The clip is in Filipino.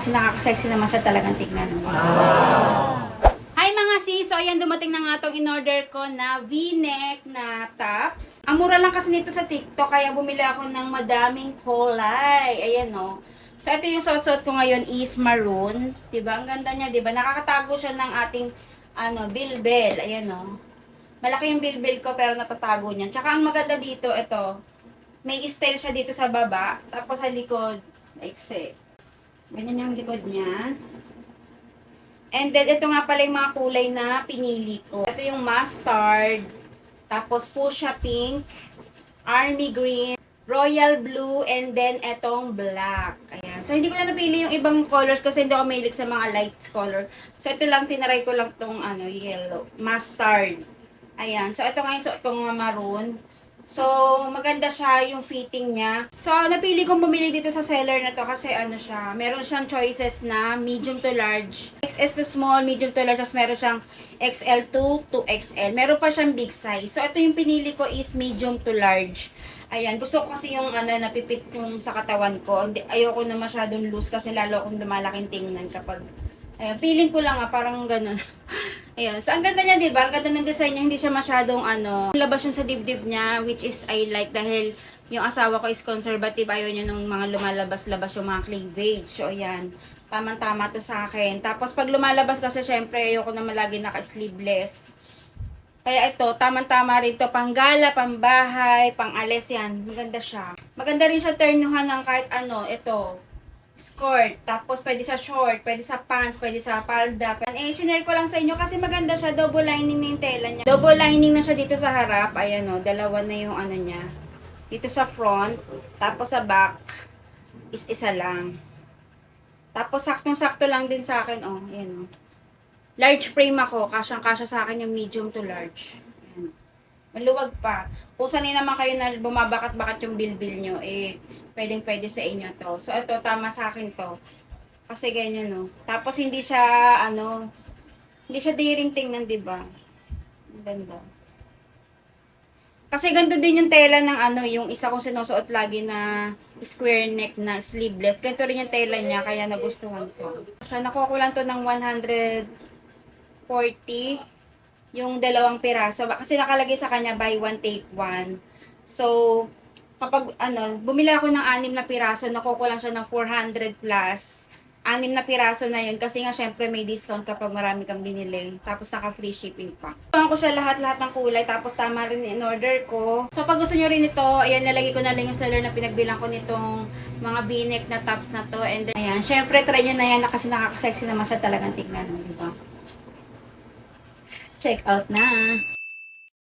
Nakaka-sexy naman siya talagang tignan. Hi mga sis! So ayan, dumating na nga itong in-order ko na V-neck na tops. Ang mura lang kasi nito sa TikTok, kaya bumili ako ng madaming kulay. Ayan o. So ito yung suot-suot ko ngayon is maroon. Diba? Ang ganda niya, diba? Nakakatago siya ng ating bilbel. Ayan o. Malaki yung bilbel ko pero natatago niyan. Tsaka ang maganda dito, ito. May style siya dito sa baba. Tapos sa likod, maiksi. Ganyan yung likod niya. And then, ito nga pala yung mga kulay na pinili ko. Ito yung mustard, tapos fuchsia pink, army green, royal blue, and then etong black. Ayan. So, hindi ko na napili yung ibang colors kasi hindi ako mahilig sa mga light color. So, ito lang, tinaray ko lang tong yellow, mustard. Ayan. So, ito nga yung suot kong maroon. So, maganda siya yung fitting niya. So, napili kong bumili dito sa seller na to kasi siya, meron siyang choices na medium to large, XS to small, medium to large, tapos meron siyang XL to XL. Meron pa siyang big size. So, ito yung pinili ko is medium to large. Ayan, gusto ko kasi yung napipit yung sa katawan ko. Ayoko na masyadong loose kasi lalo akong lumalaking tingnan kapag ayan, feeling ko lang parang ganun. Ayan. So, ang ganda niya, di ba? Ang ganda ng design niya. Hindi siya masyadong labas yung sa dibdib niya, which is I like dahil yung asawa ko is conservative. Ayaw niya nung mga lumalabas-labas yung mga cleavage. So, ayan. Tamang-tama to sa akin. Tapos, pag lumalabas kasi, syempre, ayoko naman lagi naka-sleeveless. Kaya ito, tamang-tama rin to. Panggala, pambahay, pang-alis yan. Maganda siya. Maganda rin siya ternuhan ng kahit ito. Skirt, tapos pwede sa short, pwede sa pants, pwede sa palda. Sinare ko lang sa inyo kasi maganda siya, double lining na yung tela niya. Double lining na siya dito sa harap, ayan o, dalawa na yung niya. Dito sa front, tapos sa back, is isa lang. Tapos saktong-sakto lang din sa akin, ayan o. Large frame ako, kasyang-kasya sa akin yung medium to large. Ayan. Maluwag pa. Kung sanay naman kayo na bumabakat-bakat yung bilbil nyo, pwedeng-pwede sa inyo to. So, ito, tama sa akin to. Kasi ganyan, no. Tapos, hindi siya, hindi siya daring tingnan, diba? Ang ganda. Kasi ganito din yung tela ng yung isa kong sinusuot lagi na square neck na sleeveless. Ganito rin yung tela niya, kaya nagustuhan ko. Siya, nakuha ko lang to ng 140 yung dalawang piraso. Kasi nakalagay sa kanya buy one, take one. So, kapag bumili ako ng 6 na piraso, nakukuha lang siya ng 400 plus. 6 na piraso na yun kasi nga syempre may discount kapag marami kang binili. Tapos saka free shipping pa. Tuwan ko siya lahat-lahat ng kulay tapos tama rin in order ko. So pag gusto nyo rin ito, ayan, nalagay ko na lang yung seller na pinagbilang ko nitong mga v-neck na tops na to. And then, ayan, syempre try nyo na yan kasi nakaka-sexy naman siya talagang tignan. Diba? Check out na!